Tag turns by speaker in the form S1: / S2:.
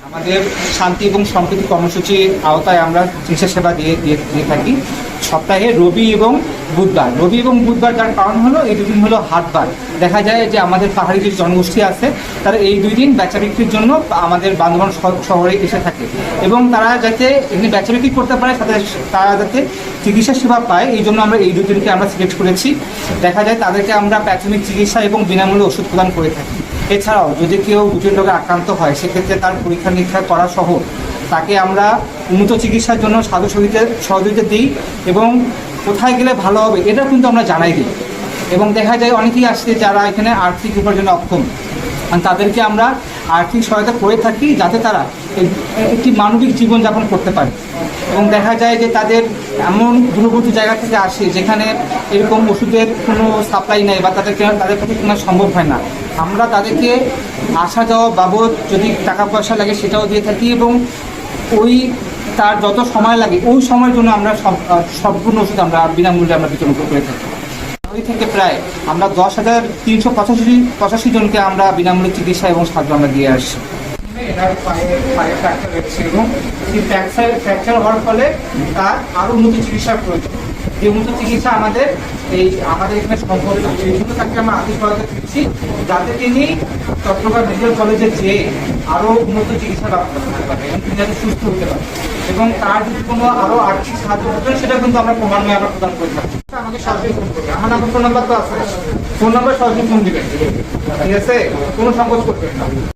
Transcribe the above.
S1: আমাদের শান্তি এবং সম্প্রীতি কর্মসূচির আওতায় আমরা চিকিৎসা সেবা দিয়ে থাকি সপ্তাহে রবি এবং বুধবার। যার কারণ হলো এই দুদিন হলো হাটবার। দেখা যায় যে আমাদের পাহাড়ি যে জনগোষ্ঠী আছে তারা এই 2 দিন বেচা বিক্রির জন্য আমাদের বান্দরবান শহরে এসে থাকে এবং তারা যাতে এখানে বেচা বিক্রি করতে পারে সাথে তারা যাতে চিকিৎসা সেবা পায়, এই জন্য আমরা এই 2 দিনকে আমরা সিলেক্ট করেছি। দেখা যায় তাদেরকে আমরা প্রাথমিক চিকিৎসা এবং বিনামূল্যে ওষুধ প্রদান করে থাকি। এছাড়াও যদি কেউ জটিল রোগে আক্রান্ত হয় সেক্ষেত্রে তার পরীক্ষা নিরীক্ষা করা সহ তাকে আমরা উন্নত চিকিৎসার জন্য সহযোগিতা দিই এবং কোথায় গেলে ভালো হবে এটা কিন্তু আমরা জানাই দিই। এবং দেখা যায় অনেকেই আসছে যারা এখানে আর্থিক উপার্জনে অক্ষম, তাদেরকে আমরা আর্থিক সহায়তা করে থাকি যাতে তারা একটি মানবিক জীবনযাপন করতে পারে। এবং দেখা যায় যে তাদের এমন দূরবর্তী জায়গা থেকে আসে যেখানে এরকম ওষুধের কোনো সাপ্লাই নেই বা তাদের পক্ষে কেনা সম্ভব হয় না। আমরা তাদেরকে আসা যাওয়া বাবদ যদি টাকা পয়সা লাগে সেটাও দিয়ে থাকি এবং ওই তার যত সময় লাগে ওই সময়ের জন্য আমরা সম্পূর্ণ ওষুধ আমরা বিনামূল্যে আমরা বিতরণ করে থাকি। ওই থেকে প্রায় আমরা 10,385 জনকে আমরা বিনামূল্যে চিকিৎসা এবং সাহায্য আমরা দিয়ে আসছি। পায়ে ফ্র্যাকচার হয়েছে এবং সেই ফ্র্যাকচার হওয়ার ফলে তার আরও উন্নত চিকিৎসার প্রয়োজন। যে উন্নত চিকিৎসা আমাদের এখানে সম্ভব না, সেই জন্য তাকে আমরা আর্থিক সহায়তা দিচ্ছি যাতে তিনি চট্টগ্রাম মেডিকেল কলেজে যেয়ে আরও উন্নত চিকিৎসা লাভ করতে পারে এবং তিনি যাতে সুস্থ হতে পারে এবং তার যদি কোনো আরও আর্থিক সাহায্য প্রয়োজন সেটা কিন্তু আমরা ক্রমান্বয়ে আমরা প্রদান করে থাকি। আমাকে সরাসরি ফোন করবে, আমার ফোন নাম্বার তো আছে, ফোন নাম্বার সরাসরি ফোন দিবেন, ঠিক আছে, কোনো সংকোচ করবেন না।